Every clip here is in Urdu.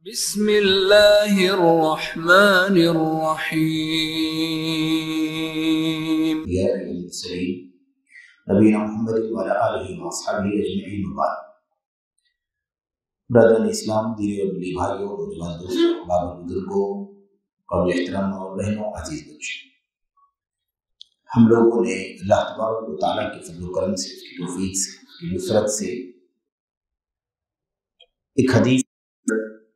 بسم اللہ الرحمن الرحیم یا ایھا المرسلین نبینا محمد وعلی آلہ واصحابہ اجمعین وبعد۔ برادران اسلام، دینی اور دلی بھائیوں، نوجوان دوستوں، بابر بزرگوں، قابل احترام اور بہنوں، عزیز بچوں، ہم لوگوں نے اللہ تبارک و تعالیٰ کے فضل و کرم سے، اس کی توفیق سے، اس کی نصرت سے ایک حدیث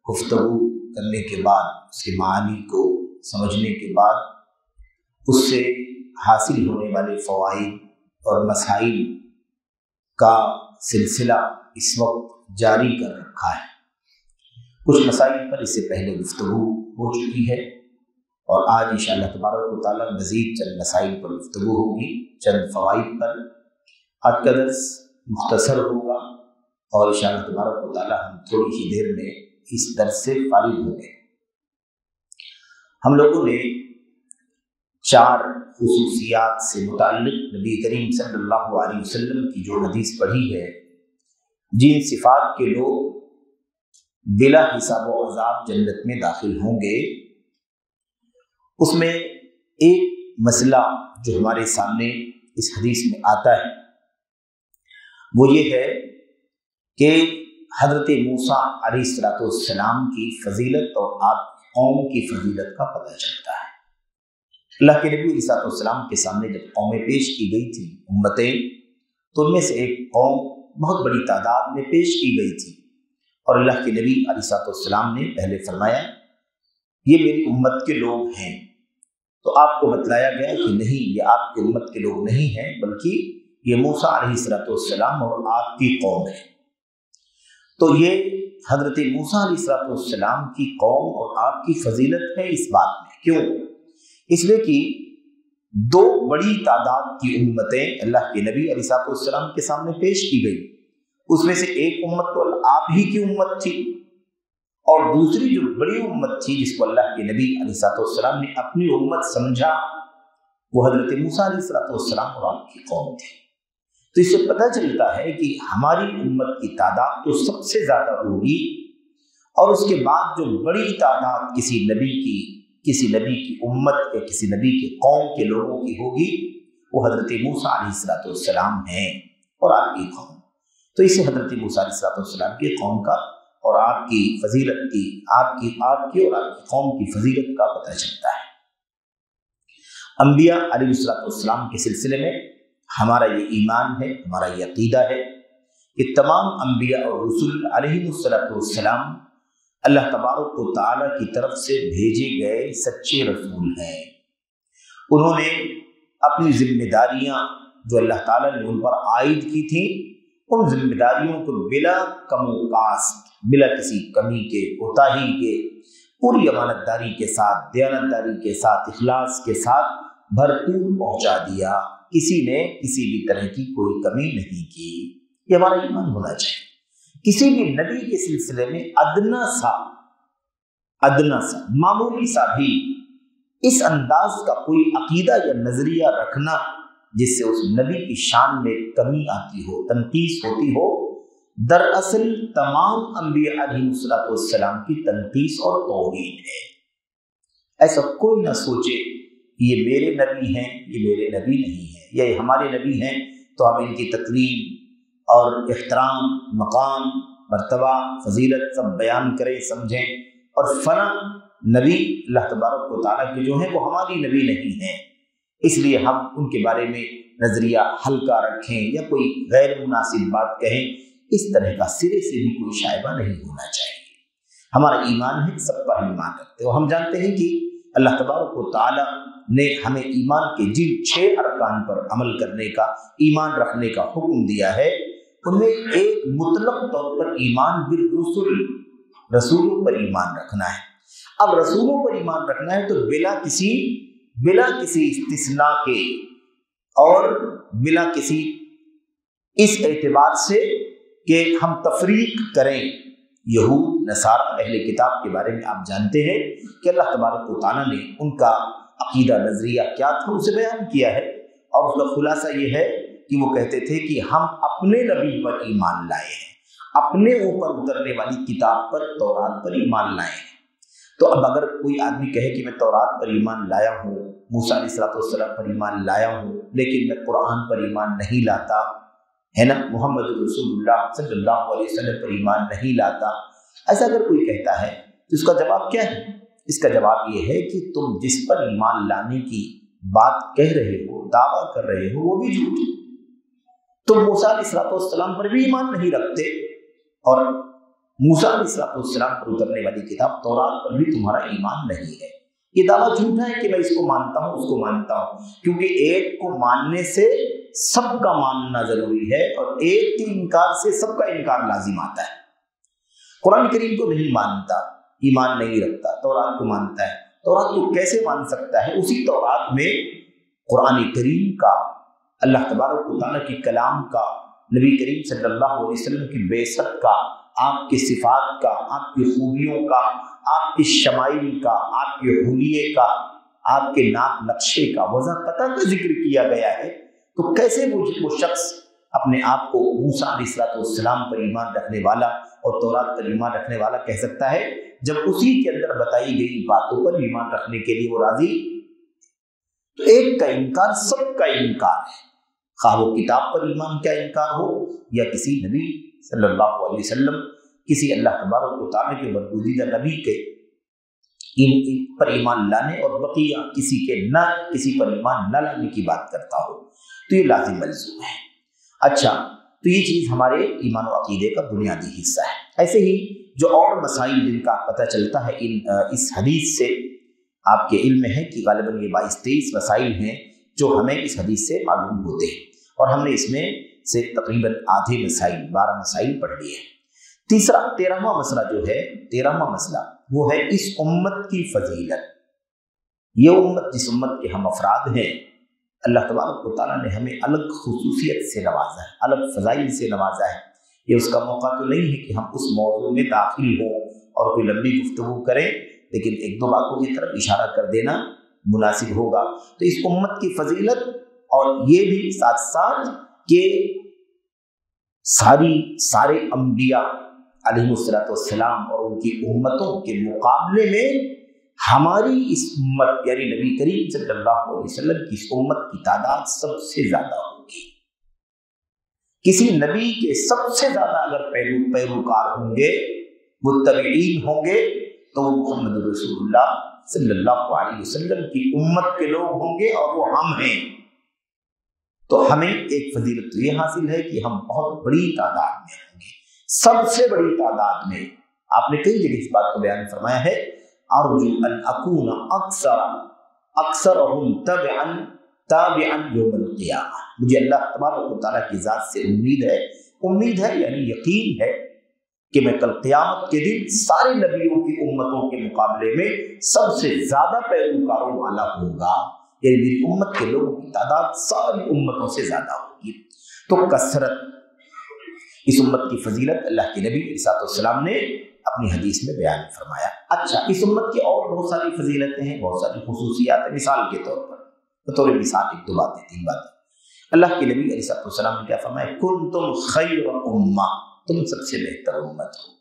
گفتگو کرنے کے بعد، اس کے معانی کو سمجھنے کے بعد، اس سے حاصل ہونے والے فوائد اور مسائل کا سلسلہ اس وقت جاری کر رکھا ہے۔ کچھ مسائل پر اس سے پہلے گفتگو ہو چکی ہے اور آج انشاءاللہ تبارک و تعالیٰ مزید چند مسائل پر گفتگو ہوگی، چند فوائد پر۔ آج کا درس مختصر ہوگا اور انشاءاللہ تبارک و تعالیٰ ہم تھوڑی ہی دیر میں اس درس سے فارغ ہوں گے۔ ہم لوگوں نے 4 خصوصیات سے متعلق نبی کریم صلی اللہ علیہ وسلم کی جو حدیث پڑھی ہے، جن صفات کے لوگ بلا حساب و عذاب جنت میں داخل ہوں گے، اس میں ایک مسئلہ جو ہمارے سامنے اس حدیث میں آتا ہے وہ یہ ہے کہ حضرت موسیٰ علیہ السلام کی فضیلت اور آپ قوم کی فضیلت کا پتہ چلتا ہے۔ اللہ کے نبی علیہ السلام کے سامنے جب قومیں پیش کی گئی تھیں، امتیں، تو ان میں سے ایک قوم بہت بڑی تعداد میں پیش کی گئی تھی اور اللہ کے نبی علیہ السلام نے پہلے فرمایا یہ میری امت کے لوگ ہیں، تو آپ کو بتلایا گیا کہ نہیں، یہ آپ کی امت کے لوگ نہیں ہیں، بلکہ یہ موسیٰ علیہ السلام اور آپ کی قوم ہے۔ تو یہ حضرت موسیٰ علیہ السلام کی قوم اور آپ کی فضیلت ہے اس بات میں۔ کیوں؟ اس لیے کہ 2 بڑی تعداد کی امتیں اللہ کے نبی علیہ السلام کے سامنے پیش کی گئی، اس میں سے ایک امت تو آپ ہی کی امت تھی اور دوسری جو بڑی امت تھی جس کو اللہ کے نبی علیہ السلام نے اپنی امت سمجھا، وہ حضرت موسیٰ علیہ السلام اور آپ کی قوم تھی۔ تو اس سے پتہ چلتا ہے کہ ہماری امت کی تعداد تو سب سے زیادہ ہوگی اور اس کے بعد جو بڑی تعداد کسی نبی کی امت یا کسی نبی کی قوم کے لوگوں کی ہوگی، وہ حضرت موسیٰ علیہ السلام ہیں اور آپ کی قوم۔ تو اس سے حضرت موسیٰ علیہ السلام کی قوم کا اور آپ کی فضیلت کی، آپ کی اور آپ کی قوم کی فضیلت کا پتہ چلتا ہے۔ انبیاء علیہ السلام کے سلسلے میں ہمارا یہ ایمان ہے، ہمارا یہ عقیدہ ہے کہ تمام انبیاء اور رسول علیہ السلام اللہ تبارک و تعالیٰ کی طرف سے بھیجے گئے سچے رسول ہیں۔ انہوں نے اپنی ذمہ داریاں جو اللہ تعالیٰ نے ان پر عائد کی تھیں، ان ذمہ داریوں کو بلا کم و کاست، بلا کسی کمی کے، کوتاہی کے، پوری امانت داری کے ساتھ، دیانت داری کے ساتھ، اخلاص کے ساتھ بھرپور پہنچا دیا۔ کسی نے کسی بھی طرح کی کوئی کمی نہیں کی۔ یہ ہمارا ایمان ہونا چاہیے۔ کسی بھی نبی کے سلسلے میں ادنا سا معمولی سا بھی اس انداز کا کوئی عقیدہ یا نظریہ رکھنا جس سے اس نبی کی شان میں کمی آتی ہو، تنقیص ہوتی ہو، دراصل تمام انبیاء علیہ السلام کی تنقیص اور توہین ہے۔ ایسا کوئی نہ سوچے کہ یہ میرے نبی ہیں، یہ میرے نبی نہیں ہیں، یا یہ ہمارے نبی ہیں تو ہم ان کی تکریم اور احترام، مقام، مرتبہ، فضیلت سب بیان کریں، سمجھیں، اور فلاں نبی اللہ تبارک و تعالیٰ کے جو ہیں وہ ہماری نبی نہیں ہیں، اس لیے ہم ان کے بارے میں نظریہ ہلکا رکھیں یا کوئی غیر مناسب بات کہیں۔ اس طرح کا سرے سے بھی کوئی شائبہ نہیں ہونا چاہیے۔ ہمارا ایمان ہے، سب پر ہم ایمان رکھتے ہیں اور ہم جانتے ہیں کہ اللہ تبارک و تعالیٰ نے ہمیں ایمان کے جن 6 ارکان پر عمل کرنے کا، ایمان رکھنے کا حکم دیا ہے، ان میں ایک مطلق طور پر ایمان بالرسل، رسولوں پر ایمان رکھنا ہے۔ اب رسولوں پر ایمان رکھنا ہے تو بلا کسی استثناء کے اور بلا کسی اس اعتبار سے کہ ہم تفریق کریں۔ یہود، نصارہ، اہل کتاب کے بارے میں آپ جانتے ہیں کہ اللہ تبارک و تعالیٰ نے ان کا عقیدہ نظریہ کیا تھا اسے بیان کیا ہے، اور اس کا خلاصہ یہ ہے کہ وہ کہتے تھے کہ ہم اپنے نبی پر ایمان لائے ہیں، اپنے اوپر اترنے والی کتاب پر، تورات پر ایمان لائے ہیں۔ تو اب اگر کوئی آدمی کہے کہ میں تورات پر ایمان لایا ہوں، موسیٰ علیہ السلام پر ایمان لایا ہوں، لیکن میں قرآن پر ایمان نہیں لاتا، ہے نا، محمد رسول اللہ صلی اللہ علیہ وسلم پر ایمان نہیں لاتا، ایسا اگر کوئی کہتا ہے تو اس کا جواب کیا ہے؟ اس کا جواب یہ ہے کہ تم جس پر ایمان لانے کی بات کہہ رہے ہو، دعویٰ کر رہے ہو، وہ بھی جھوٹ ہے۔ تم موسیٰ علیہ السلام پر بھی ایمان نہیں رکھتے، اور موسیٰ علیہ السلام پر اترنے والی کتاب تورات پر بھی تمہارا ایمان نہیں ہے۔ یہ دعویٰ جھوٹا ہے کہ میں اس کو مانتا ہوں، اس کو مانتا ہوں، کیونکہ ایک کو ماننے سے سب کا ماننا ضروری ہے، اور ایک کے انکار سے سب کا انکار لازم آتا ہے۔ قرآن کریم کو نہیں مانتا، ایمان نہیں رکھتا، تورات کو مانتا ہے، تورات کو کیسے مان سکتا ہے؟ اسی تورات میں قرآن کریم کا، اللہ تبارک و تعالیٰ کے کلام کا، نبی کریم صلی اللہ علیہ وسلم کی بعثت کا، آپ کے صفات کا، آپ کی خوبیوں کا، آپ کی شمائل کا، آپ کے حلیے کا، آپ کے ناک نقشے کا، وضاحت کا ذکر کیا گیا ہے۔ تو کیسے وہ شخص اپنے آپ کو موسیٰ علیہ السلام پر ایمان رکھنے والا اور تورات پر ایمان رکھنے والا کہہ سکتا ہے، جب اسی کے اندر بتائی گئی باتوں پر ایمان رکھنے کے لیے وہ راضی؟ تو ایک کا انکار سب کا انکار ہے، خواہ وہ کتاب پر ایمان کا انکار ہو یا کسی نبی صلی اللہ علیہ وسلم، کسی اللہ تبارک و تعالیٰ کے برگزیدہ نبی کے پر ایمان لانے، اور بقیہ کسی پر ایمان نہ لانے کی بات کرتا ہو، تو یہ لازم ملزوم ہے۔ اچھا، تو یہ چیز ہمارے ایمان و عقیدے کا بنیادی حصہ ہے۔ ایسے ہی جو اور مسائل جن کا پتہ چلتا ہے اس حدیث سے، آپ کے علم میں ہے کہ غالباً یہ 22-23 مسائل ہیں جو ہمیں اس حدیث سے معلوم ہوتے ہیں، اور ہم نے اس میں سے تقریباً آدھے مسائل، 12 مسائل پڑھ لیے ہیں۔ 13واں مسئلہ جو ہے، 13واں مسئلہ وہ ہے اس امت کی فضیلت۔ یہ امت، جس امت کے ہم افراد ہیں، اللہ تبارک و تعالیٰ نے ہمیں الگ خصوصیت سے نوازا ہے، الگ فضائل سے نوازا ہے۔ یہ اس کا موقع تو نہیں ہے کہ ہم اس موضوع میں داخل ہوں اور کوئی لمبی گفتگو کریں، لیکن ایک دو باتوں کی طرف اشارہ کر دینا مناسب ہوگا۔ تو اس امت کی فضیلت، اور یہ بھی ساتھ ساتھ کہ سارے انبیاء علیہ السلام اور ان کی امتوں کے مقابلے میں ہماری اس امت یعنی نبی کریم صلی اللہ علیہ وسلم کی اس امت کی تعداد سب سے زیادہ ہوگی۔ کسی نبی کے سب سے زیادہ اگر پیروکار ہوں گے، متبعین ہوں گے، تو وہ محمد رسول اللہ صلی اللہ علیہ وسلم کی امت کے لوگ ہوں گے، اور وہ ہم ہیں۔ تو ہمیں ایک فضیلت یہ حاصل ہے کہ ہم بہت بڑی تعداد میں ہوں گے، سب سے بڑی تعداد میں۔ آپ نے کئی جگہ اس بات کو بیان فرمایا ہے، ارجو ان اکون اکثرهم تابعا یوم القیامہ۔ مجھے اللہ تبارک و تعالیٰ کی ذات سے امید ہے یعنی یقین ہے کہ میں کل قیامت کے دن سارے نبیوں کی امتوں کے مقابلے میں سب سے زیادہ پیروکاروں والا ہوگا، یعنی میری امت کے لوگوں کی تعداد ساری امتوں سے زیادہ ہوگی۔ تو کثرت، اس امت کی فضیلت اللہ کے نبی علیہ السلام نے اپنی حدیث میں بیان فرمایا۔ اچھا، اس امت کی اور بہت ساری فضیلتیں ہیں، بہت ساری خصوصیات ہیں۔ مثال کے طور پر، بطور مثال 1-2 باتیں، 3 باتیں، اللہ کے نبی علیہ السلام نے کیا فرمایا؟ کنتم خیر امہ، تم سب سے بہتر امت ہو،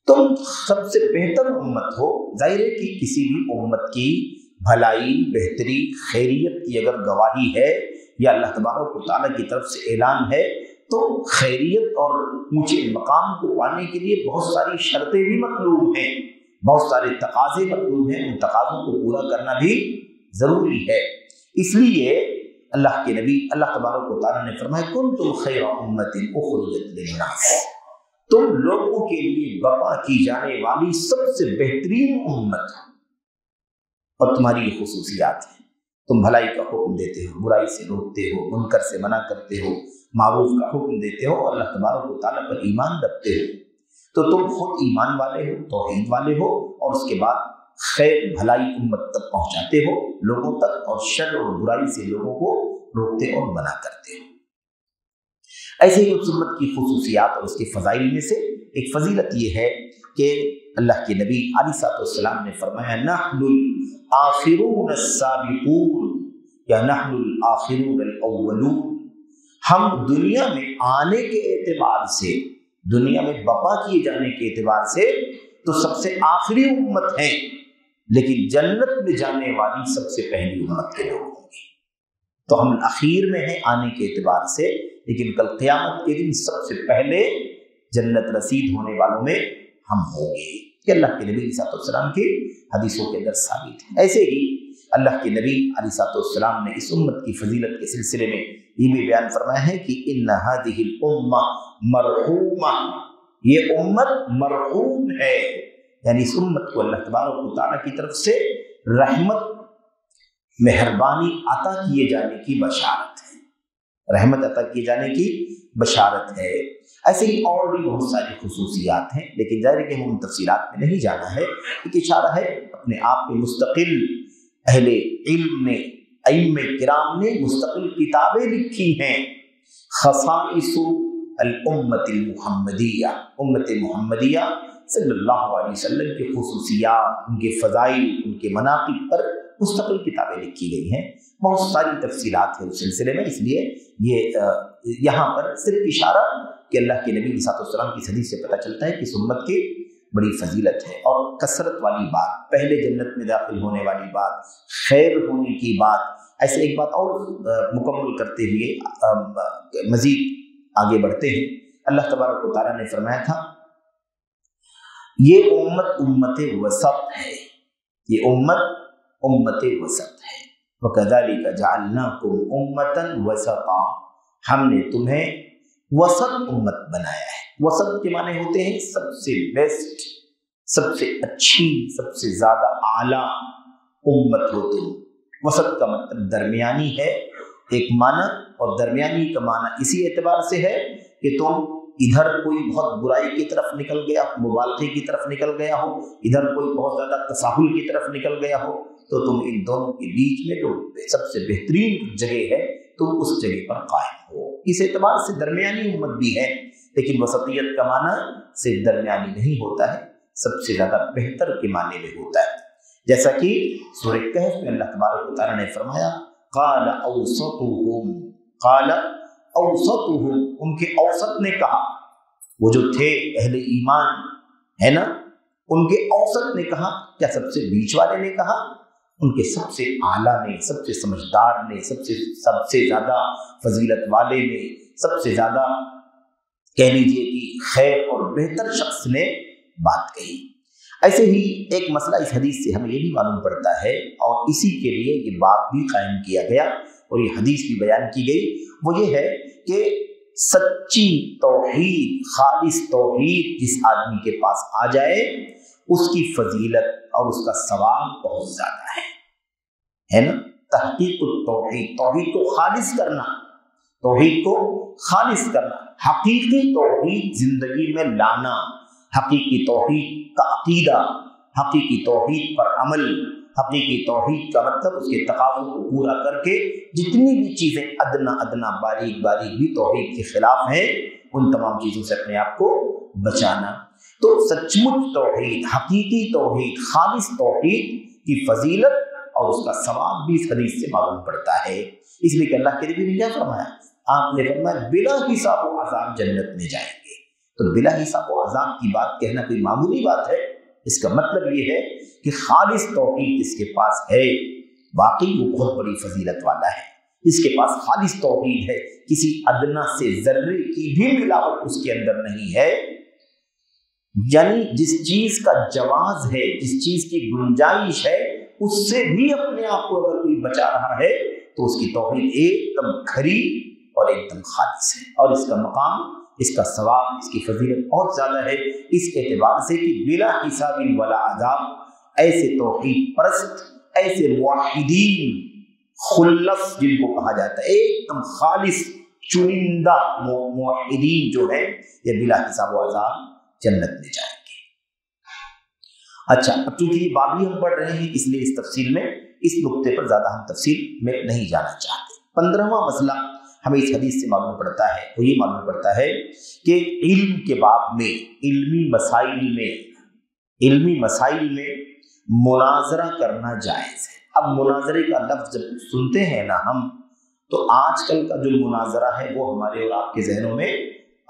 تم سب سے بہتر امت ہو۔ ظاہر ہے کہ کسی بھی امت کی بھلائی، بہتری، خیریت کی اگر گواہی ہے یا اللہ تبارک و تعالیٰ کی طرف سے اعلان ہے، تو خیریت اور اونچے مقام کو پانے کے لیے بہت ساری شرطیں بھی مطلوب ہیں، بہت سارے تقاضے مطلوب ہیں، ان تقاضوں کو پورا کرنا بھی ضروری ہے۔ اس لیے اللہ کے نبی اللہ تبارک و تعالیٰ نے فرمایا کنتم خیر امت اخرجت للناس، تم لوگوں کے لیے برپا کی جانے والی سب سے بہترین امت، اور تمہاری یہ خصوصیات ہیں، تم بھلائی کا حکم دیتے ہو، برائی سے روکتے ہو، منکر سے منع کرتے ہو، معروف کا حکم دیتے ہو، اور اللہ تبارک و تعالیٰ پر ایمان رکھتے ہو۔ تو تم خود ایمان والے ہو، توحید والے ہو، اور اس کے بعد خیر بھلائی امت تک پہنچاتے ہو، لوگوں تک، اور شر اور برائی سے لوگوں کو روکتے اور منع کرتے ہو۔ ایسے ہی اس امت کی خصوصیات اور اس کے فضائل میں سے ایک فضیلت یہ ہے کہ اللہ کے نبی علیہ السلام نے فرمایا نحن الآخرون السابقون یا نحن الآخرون الاولون، ہم دنیا میں آنے کے اعتبار سے دنیا میں بقا کیے جانے کے اعتبار سے تو سب سے آخری امت ہے، لیکن جنت میں جانے والی سب سے پہلی امت کے لوگ ہوں گے۔ تو ہم اخیر میں ہیں آنے کے اعتبار سے، لیکن کل قیامت کے دن سب سے پہلے جنت رسید ہونے والوں میں ہم ہوں گے، کہ اللہ کے نبی علیہ السلام کی حدیثوں کے اندر ثابت ہے۔ ایسے ہی اللہ کے نبی علیہ السلام نے اس امت کی فضیلت کے سلسلے میں یہ بھی بیان فرمایا ہے کہ ان هذه الامہ مرحومہ، یہ امت مرحوم ہے، یعنی اس امت کو اللہ تبارک و تعالیٰ کی طرف سے رحمت مہربانی عطا کیے جانے کی بشارت ہے، رحمت عطا کیے جانے کی بشارت ہے۔ ایسے ہی اور بھی بہت ساری خصوصیات ہیں، لیکن ظاہر ہے کہ ہم تفصیلات میں نہیں جانا ہے، ایک اشارہ ہے اپنے آپ میں مستقل اہل علم نے، ائمہ کرام نے مستقل کتابیں لکھی ہیں، خصائص الامت المحمدیہ، امت محمدیہ صلی اللہ علیہ وسلم کے خصوصیات، ان کے فضائل، ان کے مناقب پر مستقل کتابیں لکھی گئی ہیں، بہت ساری تفصیلات ہیں اس سلسلے میں، اس لیے یہ یہاں پر صرف اشارہ کہ اللہ کے نبی علیہ السلام کی حدیث سے پتہ چلتا ہے کہ اس امت کی بڑی فضیلت ہے، اور کثرت والی بات، پہلے جنت میں داخل ہونے والی بات، خیر ہونے کی بات۔ ایسے ایک بات اور مکمل کرتے ہوئے مزید آگے بڑھتے ہیں، اللہ تبارک و تعالیٰ نے فرمایا تھا یہ امت امت وسط ہے، یہ امت امت وسط ہے، وَكَذَلِكَ جَعَلْنَاكُمْ أُمَّةً وَسَطًا، ہم نے تمہیں وسط امت بنایا ہے۔ وسط کے معنی ہوتے ہیں سب سے بیسٹ، سب سے اچھی، سب سے زیادہ اعلیٰ امت ہوتے ہیں۔ وسط کا مطلب درمیانی ہے ایک معنی، اور درمیانی کا معنی اسی اعتبار سے ہے کہ تم ادھر کوئی بہت برائی کی طرف نکل گیا، مبالغے کی طرف نکل گیا ہو، ادھر کوئی بہت زیادہ تساہل کی طرف نکل گیا ہو، تو تم ان دونوں کے بیچ میں جو سب سے بہترین جگہ ہے تم اس جگہ پر قائم ہو۔ اس اعتبار سے درمیانی امت بھی ہے، لیکن وسطیت کا معنی صرف درمیانی نہیں ہوتا ہے، سب سے زیادہ بہتر کے معنی میں ہوتا ہے، جیسا کہ سورہ کہف میں اللہ تبارک و تعالیٰ نے فرمایا قال اوسطهم، قال اوسطهم، ان کے اوسط نے کہا، وہ جو تھے اہل ایمان ہے نا، ان کے اوسط نے کہا، کیا سب سے بیچ والے نے کہا؟ ان کے سب سے اعلیٰ نے، سب سے سمجھدار نے، سب سے زیادہ فضیلت والے نے، سب سے زیادہ کہہ لیجیے کہ خیر اور بہتر شخص نے بات کہی۔ ایسے ہی ایک مسئلہ اس حدیث سے ہمیں یہ بھی معلوم پڑتا ہے، اور اسی کے لیے یہ باب بھی قائم کیا گیا اور یہ حدیث بھی بیان کی گئی، وہ یہ ہے کہ سچی توحید، خالص توحید جس آدمی کے پاس آ جائے اس کی فضیلت اور اس کا ثواب بہت زیادہ ہے نا۔ تحقیق التوحید، توحید کو خالص کرنا، توحید کو خالص کرنا، حقیقی توحید زندگی میں لانا، حقیقی توحید کا عقیدہ، حقیقی توحید پر عمل، حقیقی توحید کا مطلب اس کے تقاضوں کو پورا کر کے جتنی بھی چیزیں ادنا ادنا باریک باریک بھی توحید کے خلاف ہیں ان تمام چیزوں سے اپنے آپ کو بچانا۔ تو سچ مچ توحید، حقیقی توحید، خالص توحید کی فضیلت اور اس کا ثواب بھی اس حدیث سے معلوم پڑتا ہے، اس لیے کہ اللہ کے نبی نے کیا فرمایا؟ آپ نے فرمایا بلا حساب و عذاب جنت میں جائیں گے۔ تو بلا حساب و عذاب کی بات کہنا کوئی معمولی بات ہے، اس کا مطلب یہ ہے کہ خالص توحید جس کے پاس ہے واقعی وہ بہت بڑی فضیلت والا ہے، جس کے پاس خالص توحید ہے، کسی ادنا سے ذرے کی بھی ملاوٹ اس کے اندر نہیں ہے، یعنی جس چیز کا جواز ہے، جس چیز کی گنجائش ہے اس سے بھی اپنے آپ کو اگر کوئی بچا رہا ہے تو اس کی توحید ایک دم کھری اور ایک دم خالص ہے، اور اس کا مقام، اس کا ثواب، اس کی فضیلت بہت زیادہ ہے، اس اعتبار سے کہ بلا حساب ولا عذاب ایسے توحید پرست، ایسے موحدین خلص جن کو کہا جاتا ہے، ایک دم خالص چنندہ موحدین جو ہے یہ بلا حساب و عذاب جنت میں جائیں گے۔ اچھا، اب چونکہ یہ باب ہی ہم پڑھ رہے ہیں اس لیے اس تفصیل میں، اس نقطے پر زیادہ ہم تفصیل میں نہیں جانا چاہتے۔ 15واں مسئلہ ہمیں اس حدیث سے معلوم پڑتا ہے، وہ یہ معلوم پڑتا ہے کہ علم کے باب میں، علمی مسائل میں مناظرہ کرنا جائز ہے۔ اب مناظرے کا لفظ جب سنتے ہیں نا ہم، تو آج کل کا جو مناظرہ ہے وہ ہمارے اور آپ کے ذہنوں میں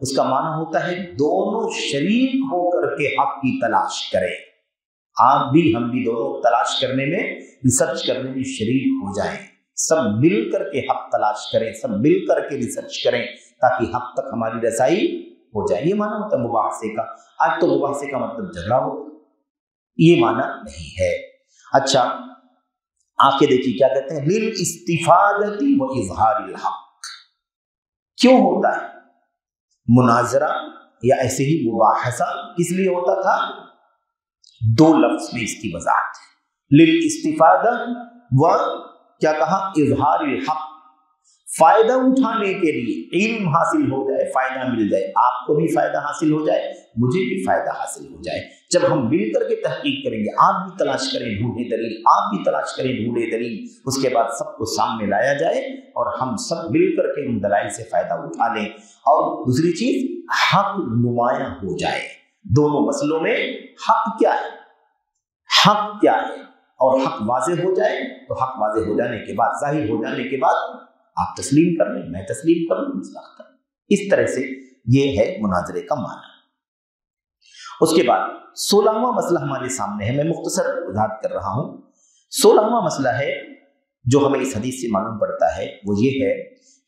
اس کا معنی ہوتا ہے دونوں شریک ہو کر کے حق کی تلاش کریں. آپ بھی ہم بھی دونوں تلاش کرنے میں، ریسرچ کرنے میں شریک ہو جائیں. سب مل کر کے حق تلاش کریں، سب مل کر کے ریسرچ کریں تاکہ حق تک ہماری رسائی ہو جائے. یہ معنی ہوتا ہے مباحثے کا. آج تو مباحثے کا مطلب جھگڑا ہو، یہ معنی نہیں ہے. اچھا آگے دیکھیے کیا کہتے ہیں، للاستفادۃ و اظہار الحق. کیوں ہوتا ہے مناظرہ یا ایسے ہی مباحثہ؟ کس لیے ہوتا تھا؟ دو لفظ میں اس کی وضاحت ہے. للاستفادہ و کیا کہا، اظہار الحق. فائدہ اٹھانے کے لیے، علم حاصل ہو جائے، فائدہ مل جائے، آپ کو بھی فائدہ حاصل ہو جائے، مجھے بھی فائدہ حاصل ہو جائے. جب ہم مل کر کے تحقیق کریں گے، آپ بھی تلاش کریں ڈھونڈے دلیل، آپ بھی تلاش کریں ڈھونڈے دلیل، اس کے بعد سب کو سامنے لایا جائے اور ہم سب مل کر کے ان دلائل سے فائدہ اٹھا لیں. اور دوسری چیز، حق نمایاں ہو جائے. دونوں مسئلوں میں حق کیا ہے، حق کیا ہے، اور حق واضح ہو جائے. تو حق واضح ہو جانے کے بعد، ظاہر ہو جانے کے بعد آپ تسلیم کر لیں، میں تسلیم کر لوں، اس طرح سے یہ ہے مناظرے کا معنی. اس کے بعد 16واں مسئلہ ہمارے سامنے ہے، میں مختصر وضاحت کر رہا ہوں. 16واں مسئلہ ہے جو ہمیں اس حدیث سے معلوم پڑتا ہے، وہ یہ ہے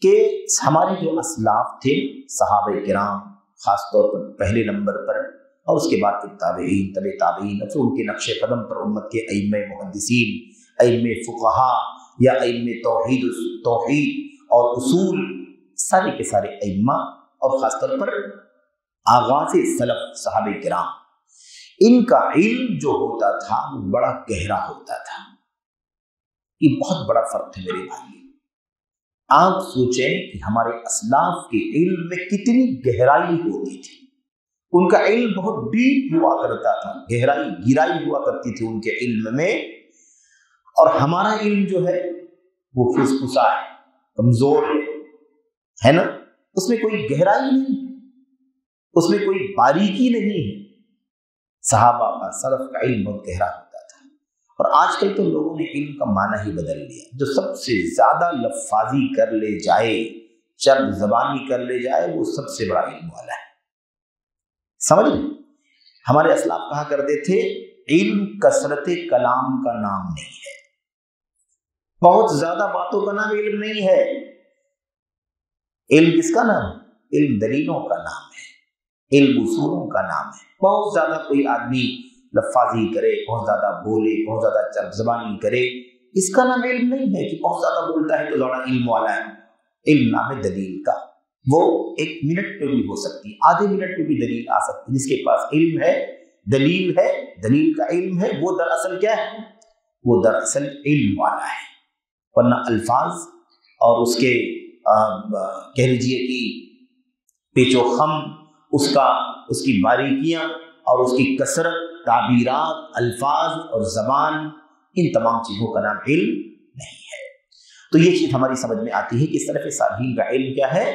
کہ ہمارے جو اسلاف تھے، صحابہ کرام خاص طور پر پہلے نمبر پر، اور اس کے بعد تابعین، تبع تابعین، اور ان کے نقش قدم پر امت کے ائمہ محدثین، ائمہ فقہا یا ائمہ توحید اور اصول، سارے کے سارے ائمہ، اور خاص طور پر آغاز سلف صحابہ کرام، ان کا علم جو ہوتا تھا وہ بڑا گہرا ہوتا تھا. یہ بہت بڑا فرق ہے میرے بھائی. آپ سوچیں کہ ہمارے اسلاف کے علم میں کتنی گہرائی ہوتی تھی. ان کا علم بہت ڈیپ ہوا کرتا تھا، گہرائی ہوا کرتی تھی ان کے علم میں. اور ہمارا علم جو ہے وہ فسفسا ہے، کمزور ہے نا. اس میں کوئی گہرائی نہیں، اس میں کوئی باریکی نہیں ہے. صحابہ کا، سلف کا علم بہت گہرا ہوتا تھا. اور آج کل تو لوگوں نے علم کا معنی ہی بدل لیا. جو سب سے زیادہ لفاظی کر لے جائے، چرب زبانی کر لے جائے، وہ سب سے بڑا علم والا ہے. سمجھ لیں، ہمارے اسلاف کہا کرتے تھے علم کثرت کلام کا نام نہیں ہے. بہت زیادہ باتوں کا نام علم نہیں ہے. علم کس کا نام ہے؟ علم دلیلوں کا نام ہے، علم اصولوں کا نام ہے. بہت زیادہ کوئی آدمی لفاظی کرے، بہت زیادہ بولے، بہت زیادہ چرب زبانی کرے، اس کا نام علم نہیں ہے. کہ بہت زیادہ بولتا ہے تو زیادہ علم والا ہے. علم نام ہے دلیل کا. وہ 1 منٹ پہ بھی ہو سکتی، آدھے منٹ پہ بھی دلیل آ سکتی. جس کے پاس علم ہے، دلیل ہے، دلیل کا علم ہے، وہ دراصل کیا ہے؟ وہ دراصل علم والا ہے. ورنہ الفاظ اور اس کے کہہ لیجیے کہ پیچ و خم، اس کی باریکیاں اور اس کی کثرت، تعبیرات، الفاظ اور زبان، ان تمام چیزوں کا نام علم نہیں ہے. تو یہ چیز ہماری سمجھ میں آتی ہے کہ سلف صالحین کا علم کیا ہے؟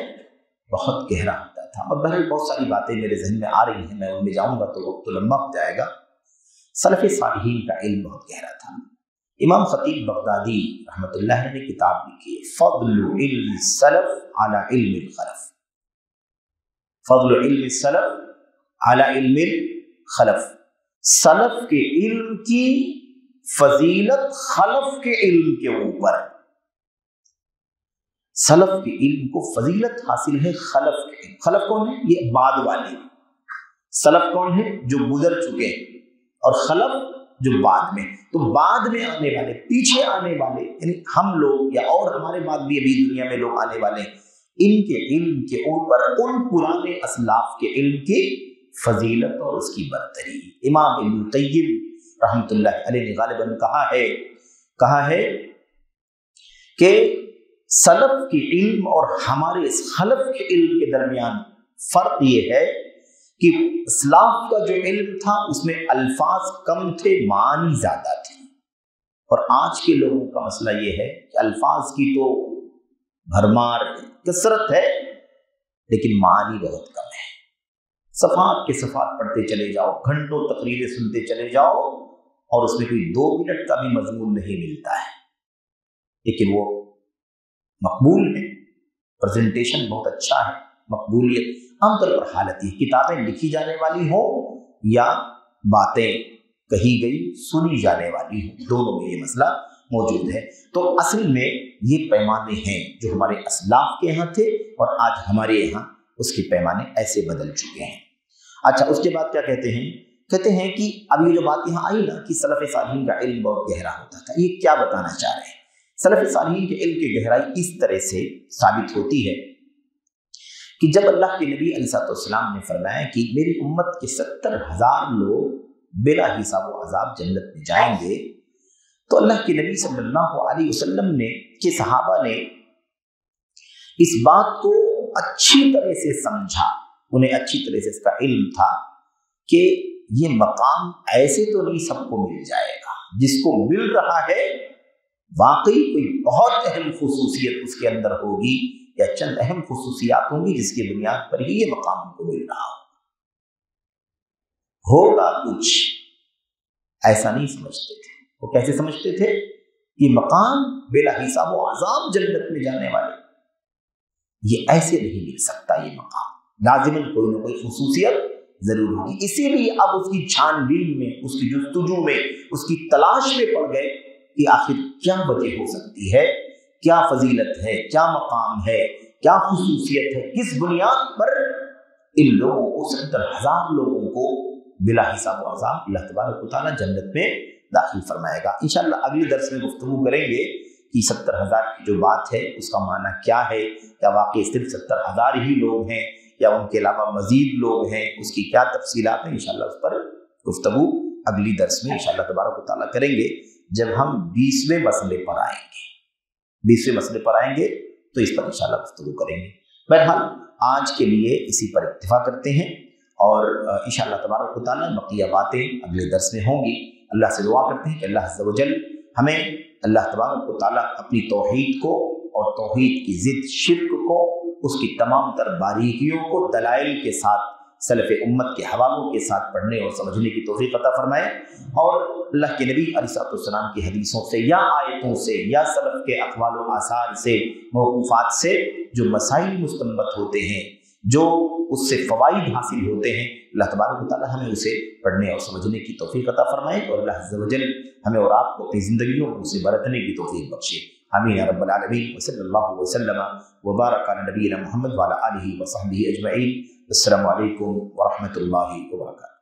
بہت گہرا ہوتا تھا. اور بہرحال بہت ساری باتیں میرے ذہن میں آ رہی ہیں، میں ان میں جاؤں گا تو وقت لمبا ہو جائے گا. سلف صالحین کا علم بہت گہرا تھا. امام خطیب بغدادی رحمۃ اللہ علیہ نے کتاب لکھی ہے، فضل علم السلف علی علم الخلف. فضل علم السلف علی علم الخلف. سلف کے علم کی فضیلت خلف کے علم کے اوپر. سلف کے علم کو فضیلت حاصل ہے خلف کے علم. خلف کون ہے؟ یہ بعد والے. سلف کون ہے؟ جو گزر چکے، اور خلف جو بعد میں. تو بعد میں آنے والے، پیچھے آنے والے، یعنی ہم لوگ یا اور ہمارے بعد بھی ابھی دنیا میں لوگ آنے والے، ان کے علم کے اوپر ان پرانے اسلاف کے علم کی فضیلت اور اس کی برتری. امام ابن القیم رحمۃ اللہ علیہ نے غالباً کہا ہے کہ سلف کے علم اور ہمارے خلف کے علم کے درمیان فرق یہ ہے کہ اسلاف کا جو علم تھا اس میں الفاظ کم تھے، معانی زیادہ تھے. اور آج کے لوگوں کا مسئلہ یہ ہے کہ الفاظ کی تو بھرمار کثرت ہے لیکن معانی بہت کم ہے. صفحات کے صفحات پڑھتے چلے جاؤ، گھنٹوں تقریریں سنتے چلے جاؤ، اور اس میں کوئی 2 منٹ کا بھی مضمون نہیں ملتا ہے، لیکن وہ مقبول ہے. پریزنٹیشن بہت اچھا ہے، مقبولیت. عام طور پر حالت یہ کتابیں لکھی جانے والی ہوں یا باتیں کہی گئی سنی جانے والی ہوں، دونوں میں یہ مسئلہ موجود ہے۔ تو اصل میں یہ پیمانے ہیں جو ہمارے اسلاف کے یہاں تھے اور آج ہمارے یہاں اس کے پیمانے ایسے بدل چکے ہیں۔ اچھا، اس کے بعد کیا کہتے ہیں؟ کہتے ہیں کہ اب یہ جو بات یہاں آئی نا کہ سلف صالحین کا علم بہت گہرا ہوتا تھا، یہ کیا بتانا چاہ رہے ہیں؟ سلف صالحین کے علم کی گہرائی اس طرح سے ثابت ہوتی ہے کہ جب اللہ کے نبی علیہ السلام نے فرمایا کہ میری امت کے 70,000 لوگ بلا حساب و عذاب جنت میں جائیں گے، تو اللہ کے نبی صلی اللہ علیہ وسلم نے کہ صحابہ نے اس بات کو اچھی طرح سے سمجھا، انہیں اچھی طرح سے اس کا علم تھا کہ یہ مقام ایسے تو نہیں سب کو مل جائے گا، جس کو مل رہا ہے واقعی کوئی بہت اہم خصوصیت اس کے اندر ہوگی یا چند اہم خصوصیات ہوں گی جس کی بنیاد پر ہی یہ مقام ان کو مل رہا ہوگا کچھ ایسا نہیں سمجھتے تھے۔ وہ کیسے سمجھتے تھے؟ یہ مقام بلا حساب و عذاب جنت میں جانے والے، یہ ایسے نہیں مل سکتا، یہ مقام لازماً کوئی نہ کوئی خصوصیت ضرور ہوگی۔ اسی لیے اب اس کی چھان بین میں، اس کی جستجو میں، اس کی تلاش میں پڑ گئے کہ آخر کیا وجہ ہو سکتی ہے، کیا فضیلت ہے، کیا مقام ہے، کیا خصوصیت ہے، کس بنیاد پر ان لوگوں کو 70,000 لوگوں کو بلا حساب و عذاب اللہ تبارک و تعالیٰ جنت میں داخل فرمائے گا۔ انشاءاللہ اگلی درس میں گفتگو کریں گے کہ 70,000 کی جو بات ہے اس کا معنی کیا ہے، کیا واقعی صرف 70,000 ہی لوگ ہیں یا ان کے علاوہ مزید لوگ ہیں، اس کی کیا تفصیلات ہیں، انشاءاللہ اس پر گفتگو اگلی درس میں انشاءاللہ تبارک و تعالیٰ کریں گے جب ہم 20ویں مسئلے پر آئیں گے۔ 20ویں مسئلے پر آئیں گے تو اس پر انشاءاللہ گفتگو کریں گے۔ بہرحال آج کے لیے اسی پر اکتفا کرتے ہیں اور انشاءاللہ تبارک و تعالیٰ بقیہ باتیں اگلے درس میں ہوں گی۔ اللہ سے دعا کرتے ہیں کہ اللہ عز و جل ہمیں اللہ تبارک و تعالیٰ اپنی توحید کو اور توحید کی ضد شرک کو، اس کی تمام تر باریکیوں کو دلائل کے ساتھ، سلف امت کے حوالوں کے ساتھ پڑھنے اور سمجھنے کی توفیق عطا فرمائے، اور اللہ کے نبی علیہ السلام کی حدیثوں سے یا آیتوں سے یا سلف کے اقوال و آثار سے، موقوفات سے جو مسائل مستنبط ہوتے ہیں، جو اس سے فوائد حاصل ہوتے ہیں، اللہ تبارک و تعالیٰ ہمیں اسے پڑھنے اور سمجھنے کی توفیق عطا فرمائے، اور اللہ عز و جل ہمیں اور آپ کو اپنی زندگیوں میں اسے برتنے کی توفیق بخشے۔ آمین یا رب العالمین۔ وصلی اللہ وسلم وبارک علی نبینا محمد وعلی آلہ وصحبہ اجمعین۔ السلام علیکم ورحمۃ اللہ وبرکاتہ۔